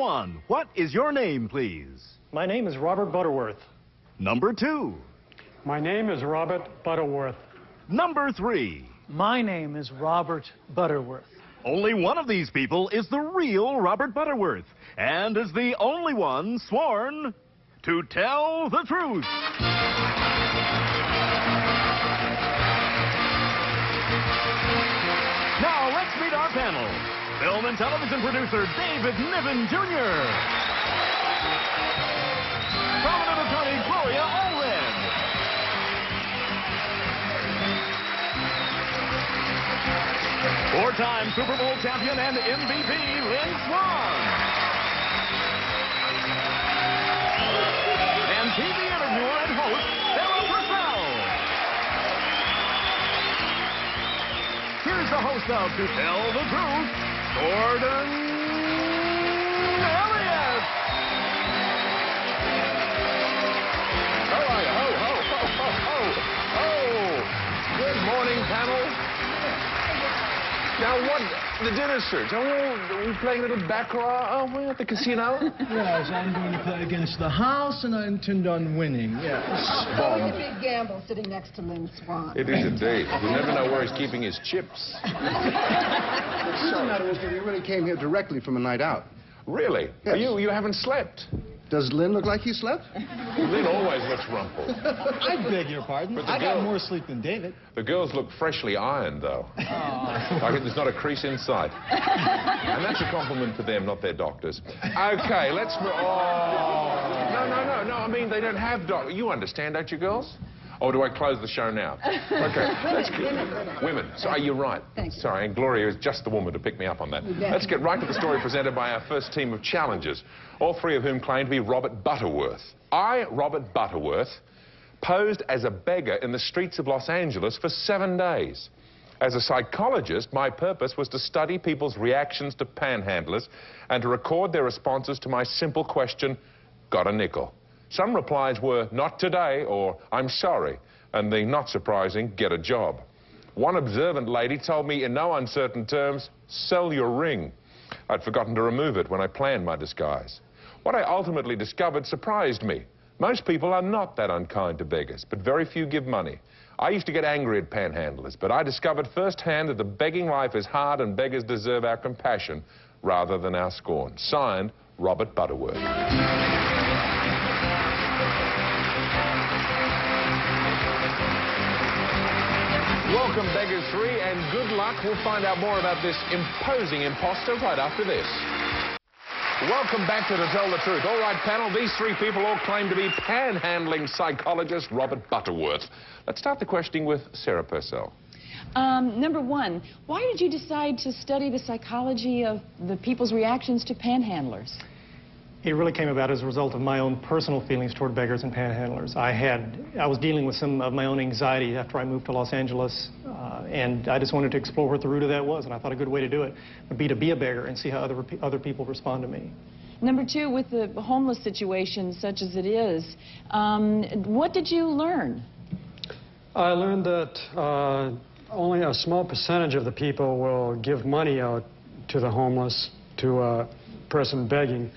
Swan, what is your name, please? My name is Robert Butterworth. Number 2. My name is Robert Butterworth. Number 3. My name is Robert Butterworth. Only one of these people is the real Robert Butterworth, and is the only one sworn to tell the truth. Now, let's meet our panel. Film and television producer David Niven Jr. Prominent attorney Gloria Allred. Four-time Super Bowl champion and MVP Lynn Swan. And TV interviewer and host Sarah Purcell. Here's the host of To Tell the Truth, Gordon Elliott. How are you? Good morning, panel. Now, what? The dinner search. Are we playing a little baccarat? Are we at the casino? Yes, I'm going to play against the house, and I intend on winning, yes. Always a big gamble sitting next to Lynn Swan. It is indeed. You never know where he's keeping his chips. The matter is that we really came here directly from a night out. Really? Yes. You haven't slept? Does Lynn look like he slept? Lynn always looks rumpled. I beg your pardon. But the I got girl- more sleep than David. The girls look freshly ironed, though. Like there's not a crease inside. And that's a compliment to them, not their doctors. Okay, let's... Oh. No. I mean, they don't have doctors. You understand, don't you, girls? Or do I close the show now? Okay, let's get... Women. Sorry, you're right. Thank you. Sorry, and Gloria is just the woman to pick me up on that. Let's get right to the story presented by our first team of challengers, all three of whom claim to be Robert Butterworth. I, Robert Butterworth, posed as a beggar in the streets of Los Angeles for 7 days. As a psychologist, my purpose was to study people's reactions to panhandlers and to record their responses to my simple question, got a nickel? Some replies were, not today, or I'm sorry, and the not surprising, get a job. One observant lady told me in no uncertain terms, sell your ring. I'd forgotten to remove it when I planned my disguise. What I ultimately discovered surprised me. Most people are not that unkind to beggars, but very few give money. I used to get angry at panhandlers, but I discovered firsthand that the begging life is hard and beggars deserve our compassion rather than our scorn. Signed, Robert Butterworth. Welcome, Beggars 3, and good luck. We'll find out more about this imposing imposter right after this. Welcome back to Tell the Truth. All right, panel, these three people all claim to be panhandling psychologist Robert Butterworth. Let's start the questioning with Sarah Purcell. Number 1, why did you decide to study the psychology of the people's reactions to panhandlers? It really came about as a result of my own personal feelings toward beggars and panhandlers. I was dealing with some of my own anxiety after I moved to Los Angeles, and I just wanted to explore what the root of that was, and I thought a good way to do it would be to be a beggar and see how other people respond to me. Number 2, with the homeless situation such as it is, what did you learn? I learned that only a small percentage of the people will give money out to the homeless, to a person begging.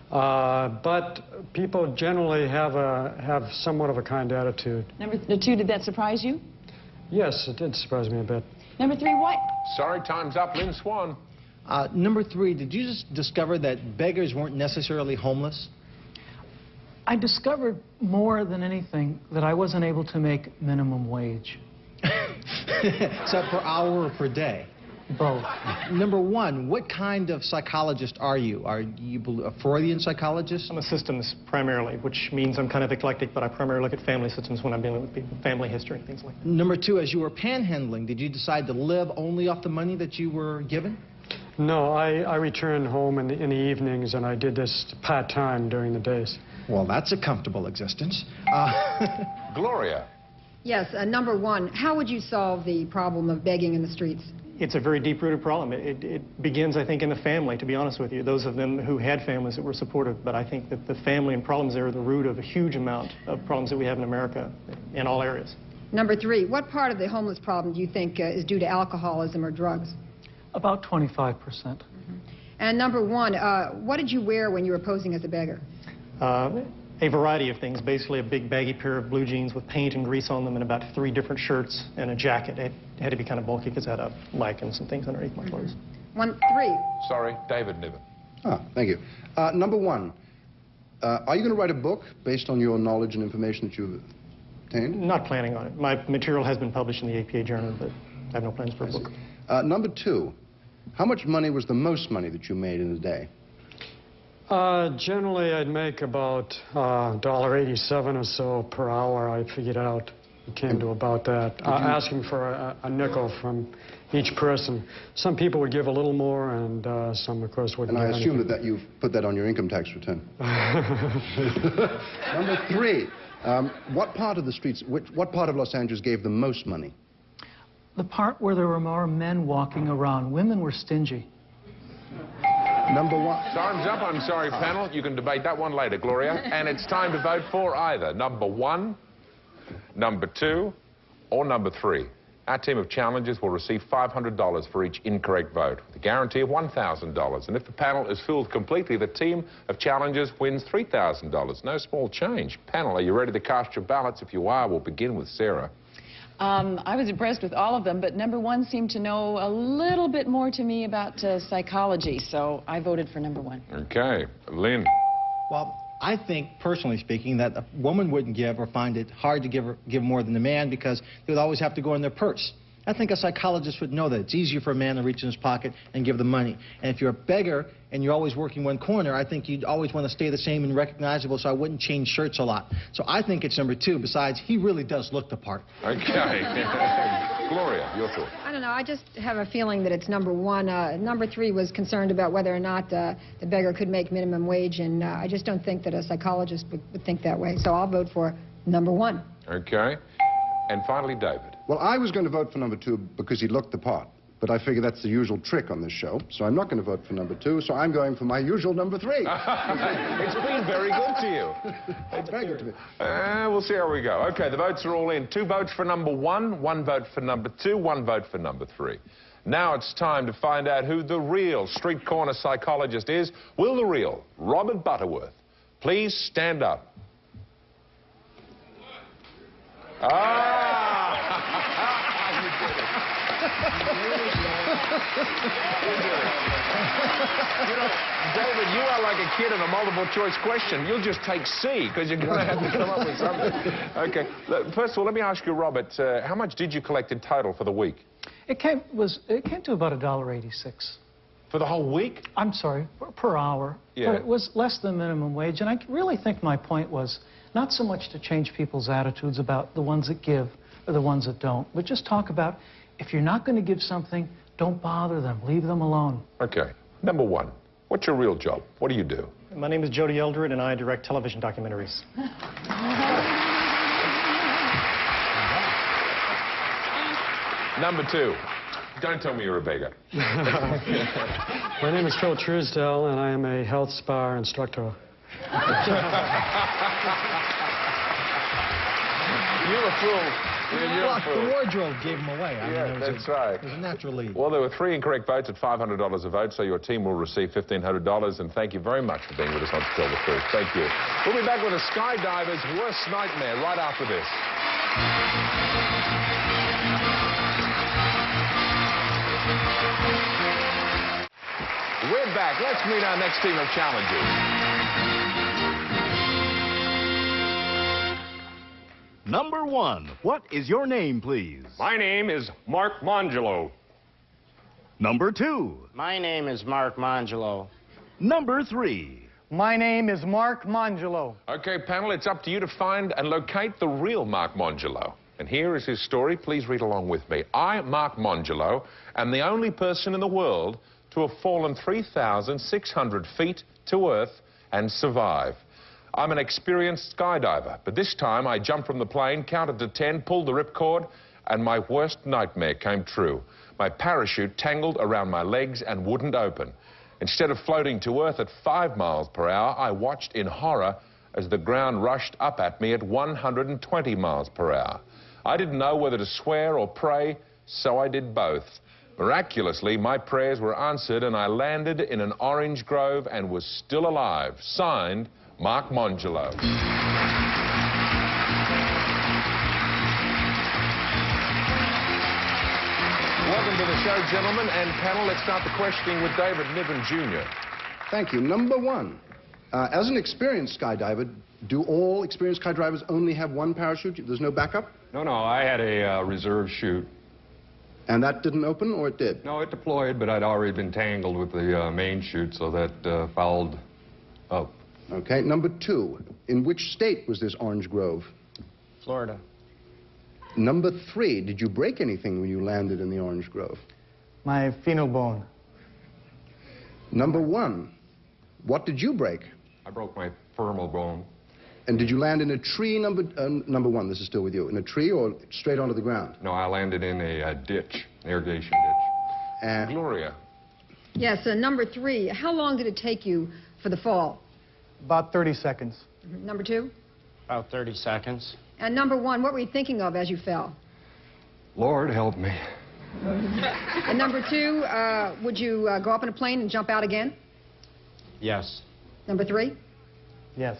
But people generally have somewhat of a kind attitude. Number 2, did that surprise you? Yes, it did surprise me a bit. Number 3, what? Sorry, time's up. Lynn Swan. Number 3, did you just discover that beggars weren't necessarily homeless? I discovered more than anything that I wasn't able to make minimum wage. So per hour or per day? Both. Number 1, what kind of psychologist are you? Are you a Freudian psychologist? I'm a systems primarily, which means I'm kind of eclectic, but I primarily look at family systems when I'm dealing with people, family history, things like that. Number 2, as you were panhandling, did you decide to live only off the money that you were given? No, I returned home in the evenings, and I did this part-time during the days. Well, that's a comfortable existence. Gloria. Yes, number 1, how would you solve the problem of begging in the streets? It's a very deep-rooted problem. It begins, I think, in the family, to be honest with you. Those of them who had families that were supportive, but I think that the family and problems there are the root of a huge amount of problems that we have in America in all areas. Number 3, what part of the homeless problem do you think is due to alcoholism or drugs? About 25%. And number one, what did you wear when you were posing as a beggar? A variety of things, basically a big baggy pair of blue jeans with paint and grease on them and about 3 different shirts and a jacket. It had to be kind of bulky because I had a mic and some things underneath my clothes. 1, 3. Sorry, David Niven. Ah, thank you. Number one, are you going to write a book based on your knowledge and information that you've obtained? Not planning on it. My material has been published in the APA Journal, but I have no plans for a book. Number two, how much money was the most money that you made in a day? Generally, I'd make about $1.87 or so per hour. I figured out it came to about that. Asking for a nickel from each person. Some people would give a little more, and some, of course, wouldn't. And I give assume anything. that you've put that on your income tax return. Number three, what part of the streets, what part of Los Angeles gave the most money? The part where there were more men walking around. Women were stingy. Number one. Time's up. I'm sorry, panel. You can debate that one later, Gloria. And it's time to vote for either number one, number two, or number three. Our team of challengers will receive $500 for each incorrect vote, with a guarantee of $1,000. And if the panel is fooled completely, the team of challengers wins $3,000. No small change. Panel, are you ready to cast your ballots? If you are, we'll begin with Sarah. I was impressed with all of them, but number one seemed to know a little bit more to me about psychology, so I voted for number one. Okay. Lynn. Well, I think, personally speaking, that a woman wouldn't give or find it hard to give more than a man because they would always have to go in their purse. I think a psychologist would know that it's easier for a man to reach in his pocket and give the money. And if you're a beggar and you're always working one corner, I think you'd always want to stay the same and recognizable, so I wouldn't change shirts a lot. So I think it's number two. Besides, he really does look the part. Okay. Gloria, your thought. I don't know. I just have a feeling that it's number one. Number three was concerned about whether or not the beggar could make minimum wage, and I just don't think that a psychologist would think that way. So I'll vote for number one. Okay. And finally, David. Well, I was going to vote for number two because he looked the part. But I figure that's the usual trick on this show. So I'm not going to vote for number two, so I'm going for my usual number three. It's been very good to you. It's very good to me. We'll see how we go. Okay, the votes are all in. 2 votes for number one, 1 vote for number two, 1 vote for number three. Now it's time to find out who the real street corner psychologist is. Will the real Robert Butterworth please stand up? You know, David, you are like a kid in a multiple choice question. You'll just take C because you're going to have to come up with something. Okay. Look, first of all, let me ask you, Robert, how much did you collect in total for the week? It came to about $1.86. For the whole week? I'm sorry, per hour. Yeah. But it was less than minimum wage, and I really think my point was not so much to change people's attitudes about the ones that give or the ones that don't, but just talk about if you're not going to give something, don't bother them. Leave them alone. Okay. Number one, what's your real job? What do you do? My name is Jody Eldred, and I direct television documentaries. Number two, don't tell me you're a beggar. My name is Phil Truesdell, and I am a health spa instructor. You're a fool. Well, the wardrobe gave him away. I Yeah, mean, that's right. It was a natural lead. Well, there were 3 incorrect votes at $500 a vote, so your team will receive $1,500. And thank you very much for being with us on To Tell the Truth. Thank you. We'll be back with a skydiver's worst nightmare right after this. We're back. Let's meet our next team of challengers. Number one, what is your name, please? My name is Mark Mongelo. Number two. My name is Mark Mongelo. Number three. My name is Mark Mongelo. Okay, panel, it's up to you to find and locate the real Mark Mongelo. And here is his story. Please read along with me. I, Mark Mongelo, am the only person in the world to have fallen 3,600 feet to Earth and survive. I'm an experienced skydiver, but this time I jumped from the plane, counted to 10, pulled the ripcord, and my worst nightmare came true. My parachute tangled around my legs and wouldn't open. Instead of floating to Earth at 5 miles per hour, I watched in horror as the ground rushed up at me at 120 miles per hour. I didn't know whether to swear or pray, so I did both. Miraculously, my prayers were answered and I landed in an orange grove and was still alive. Signed, Mark Mongelo. Welcome to the show, gentlemen and panel. Let's start the questioning with David Niven Jr. Thank you. Number one, as an experienced skydiver, do all experienced skydivers only have one parachute? There's no backup? No, I had a reserve chute. And that didn't open, or it did? No, it deployed, but I'd already been tangled with the main chute, so that fouled up. Okay. Number two, in which state was this orange grove? Florida. Number three, did you break anything when you landed in the orange grove? My phenol bone. Number one, what did you break? I broke my femoral bone. And did you land in a tree, number one, this is still with you, in a tree or straight onto the ground? No, I landed in a ditch, an irrigation ditch. And Gloria. Yes, number three, how long did it take you for the fall? About 30 seconds. Number two? About 30 seconds. And number one, what were you thinking of as you fell? Lord help me. And number two, would you go up in a plane and jump out again? Yes. Number three? Yes.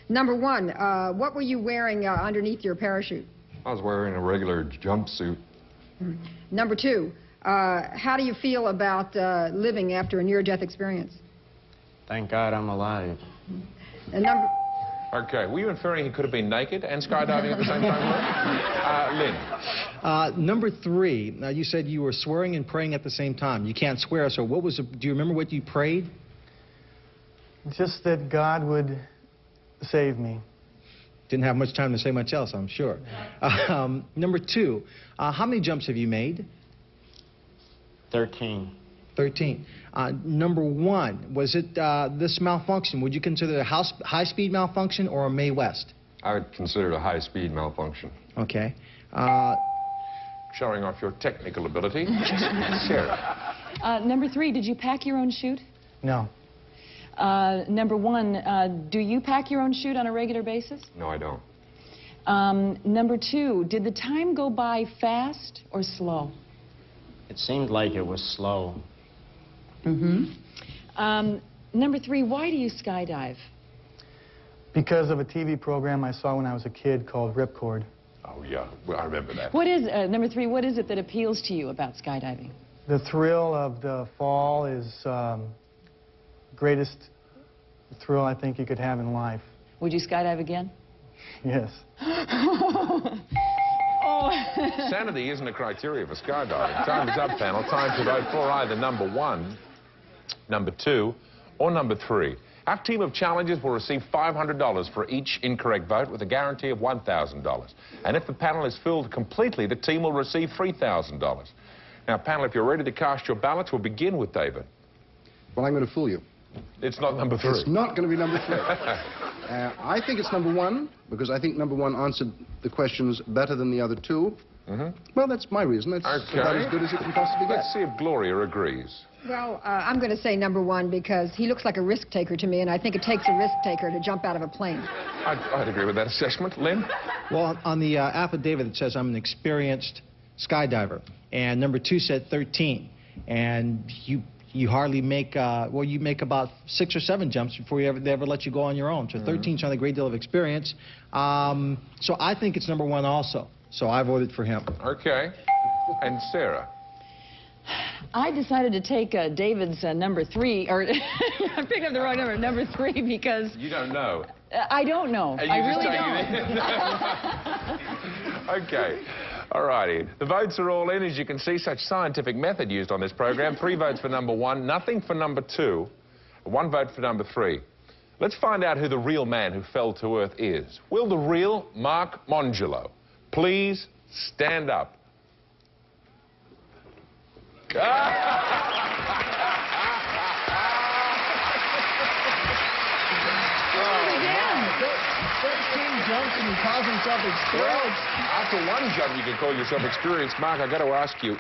Number one, what were you wearing underneath your parachute? I was wearing a regular jumpsuit. Number two, how do you feel about living after a near-death experience? Thank God I'm alive. And number... Okay, were you inferring he could have been naked and skydiving at the same time? Lynn. Number three, you said you were swearing and praying at the same time. You can't swear, so what was do you remember what you prayed? Just that God would save me. Didn't have much time to say much else, I'm sure. Number two, how many jumps have you made? 13. 13. Number one, was it this malfunction? Would you consider it a high-speed malfunction or a Mae West? I would consider it a high-speed malfunction. Okay. Showing off your technical ability. Sarah. Number three, did you pack your own chute? No. Number one, do you pack your own chute on a regular basis? No, I don't. Number two, did the time go by fast or slow? It seemed like it was slow. Number three, why do you skydive? Because of a TV program I saw when I was a kid called Ripcord. Oh, yeah, well, I remember that. What is, number three, what is it that appeals to you about skydiving? The thrill of the fall is greatest thrill I think you could have in life. Would you skydive again? Yes. Sanity isn't a criteria for skydiving. Time is up, panel. Time to vote for either number one, number two, or number three. Our team of challengers will receive $500 for each incorrect vote with a guarantee of $1,000. And if the panel is filled completely, the team will receive $3,000. Now, panel, if you're ready to cast your ballots, we'll begin with David. Well, I'm going to fool you. It's not number three. It's not going to be number three. I think it's number one, because I think number one answered the questions better than the other two. Well, that's my reason. That's about as good as it can possibly get. Let's see if Gloria agrees. Well, I'm going to say number one because he looks like a risk taker to me, and I think it takes a risk taker to jump out of a plane. I'd agree with that assessment. Lynn? Well, on the affidavit, it says I'm an experienced skydiver. And number two said 13. And you hardly make, well, you make about 6 or 7 jumps before they ever let you go on your own. So 13's not a great deal of experience. So I think it's number one also. So I voted for him. Okay. And Sarah? I decided to take David's number three, or I picked up the wrong number three, because... You don't know. I don't know. And I really don't. Okay. All righty. The votes are all in. As you can see, such scientific method used on this program. 3 votes for number one, nothing for number two, 1 vote for number three. Let's find out who the real man who fell to earth is. Will the real Mark Mongelo please stand up? Jumps and he calls himself experienced. After 1 jump, you can call yourself experienced. Mark, I've got to ask you,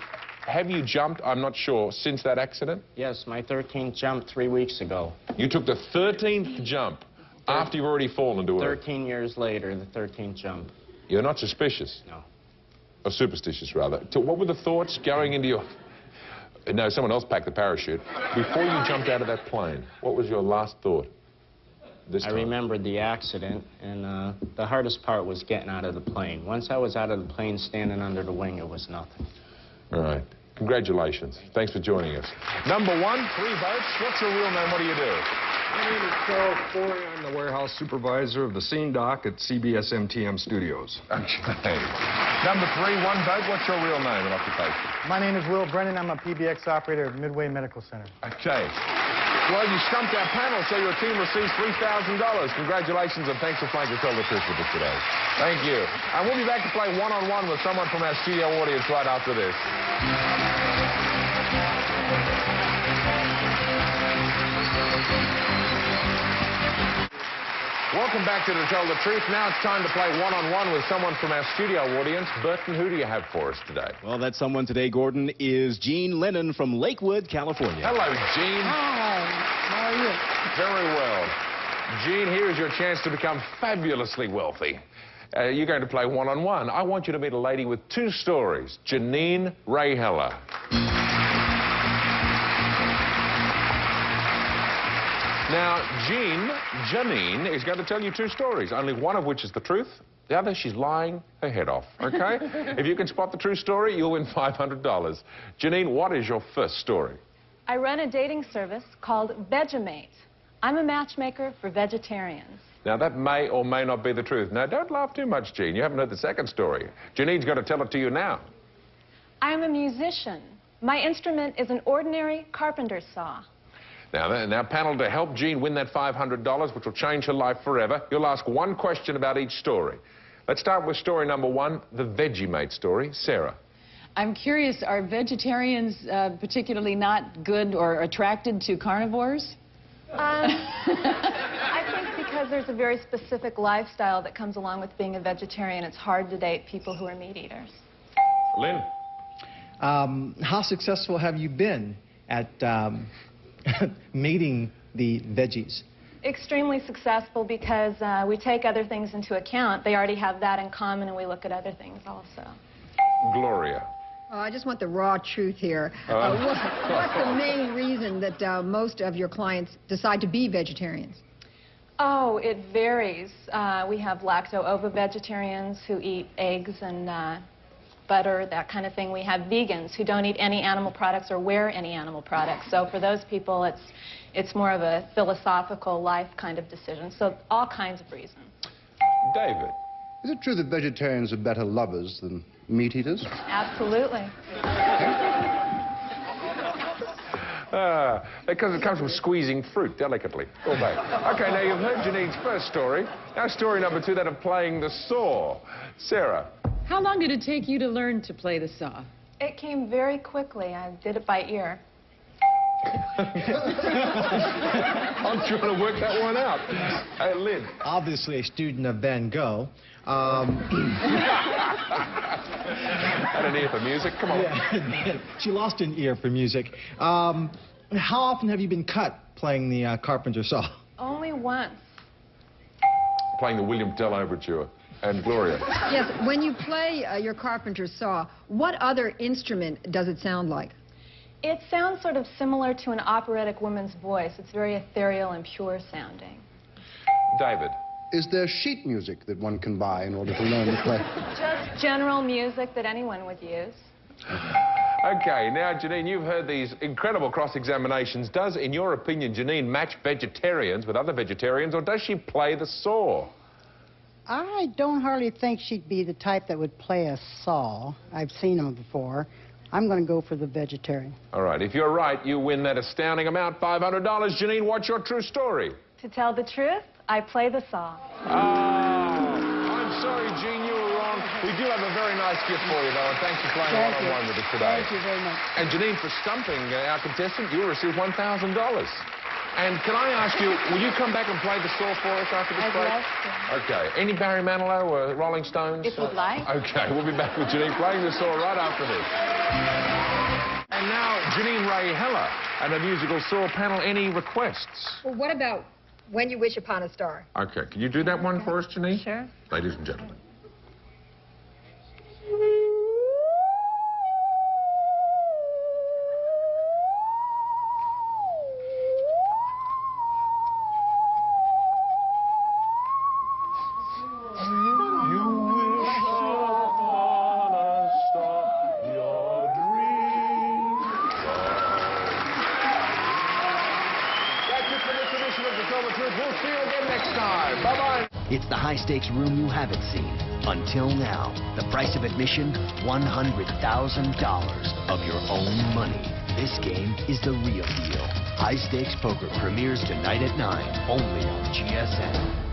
have you jumped, I'm not sure, since that accident? Yes, my 13th jump 3 weeks ago. You took the 13th jump after you've already fallen to earth? 13 years later, the 13th jump. You're not suspicious? No. Or superstitious, rather. So what were the thoughts going into your... No, someone else packed the parachute. Before you jumped out of that plane, what was your last thought? I remembered the accident, and the hardest part was getting out of the plane. Once I was out of the plane, standing under the wing, it was nothing. All right. Congratulations. Thanks for joining us. Number 1, 3 votes. What's your real name? What do you do? My name is Charles Corey. I'm the warehouse supervisor of the scene dock at CBS MTM Studios. Okay. Number 3, 1 vote. What's your real name and occupation? My name is Will Brennan. I'm a PBX operator at Midway Medical Center. Okay. Well, you stumped our panel, so your team receives $3,000. Congratulations, and thanks for playing To Tell the Truth with us today. Thank you. And we'll be back to play one-on-one with someone from our studio audience right after this. Welcome back to Tell the Truth. Now it's time to play one-on-one with someone from our studio audience. Burton, who do you have for us today? Well, that someone today, Gordon, is Jean Lennon from Lakewood, California. Hello, Jean. Hi. How are you? Very well. Jean, here is your chance to become fabulously wealthy. You're going to play one-on-one. I want you to meet a lady with 2 stories, Janine Ray Heller. Now, Janine is going to tell you 2 stories, only one of which is the truth. The other, she's lying her head off, okay? If you can spot the true story, you'll win $500. Janine, what is your first story? I run a dating service called Vegemate. I'm a matchmaker for vegetarians. Now, that may or may not be the truth. Now, don't laugh too much, Jean. You haven't heard the second story. Janine's got to tell it to you now. I'm a musician. My instrument is an ordinary carpenter's saw. Now, panel, to help Jean win that $500, which will change her life forever, you'll ask 1 question about each story. Let's start with story number 1, the Vegemate story. Sarah. I'm curious, are vegetarians particularly not good or attracted to carnivores? I think because there's a very specific lifestyle that comes along with being a vegetarian, it's hard to date people who are meat eaters. Lynn. How successful have you been at meeting the veggies? Extremely successful because we take other things into account. They already have that in common, and we look at other things also. Gloria. Oh, I just want the raw truth here. What's the main reason that most of your clients decide to be vegetarians? Oh, it varies. We have lacto-ovo vegetarians who eat eggs and butter, that kind of thing. We have vegans who don't eat any animal products or wear any animal products. So for those people, it's more of a philosophical life kind of decision. So all kinds of reasons. David. Is it true that vegetarians are better lovers than meat eaters? Absolutely. Because it comes from squeezing fruit delicately all day. Okay, now you've heard Janine's first story. Now story number 2, that of playing the saw. Sarah. How long did it take you to learn to play the saw? It came very quickly. I did it by ear. I'm trying to work that one out. Hey, Lynn. Obviously a student of Van Gogh. Had an ear for music? Come on. Yeah, she lost an ear for music. How often have you been cut playing the carpenter saw? Only once. Playing the William Tell Overture. And Gloria. Yes, when you play your carpenter's saw, what other instrument does it sound like? It sounds sort of similar to an operatic woman's voice. It's very ethereal and pure sounding. David. Is there sheet music that one can buy in order to learn to play? Just general music that anyone would use. Okay, now, Janine, you've heard these incredible cross-examinations. Does, in your opinion, Janine match vegetarians with other vegetarians, or does she play the saw? I don't hardly think she'd be the type that would play a saw. I've seen them before. I'm going to go for the vegetarian. All right, if you're right, you win that astounding amount, $500. Janine, what's your true story? To tell the truth, I play the saw. Oh, I'm sorry, Jean, you were wrong. We do have a very nice gift for you, though, and thanks for playing one-on-one with us today. Thank you very much. And Janine, for stumping our contestant, you'll receive $1,000. And can I ask you, will you come back and play the saw for us after this break? I'd love to. Okay. Any Barry Manilow or Rolling Stones? If you'd like. Okay, we'll be back with Janine playing the saw right after this. And now, Janine Ray Heller and the musical saw panel. Any requests? Well, what about When You Wish Upon a Star? Okay, can you do that one for us, Janine? Sure. Ladies and gentlemen. We'll see you again next time. Bye-bye. It's the high-stakes room you haven't seen. Until now, the price of admission, $100,000 of your own money. This game is the real deal. High Stakes Poker premieres tonight at 9, only on GSN.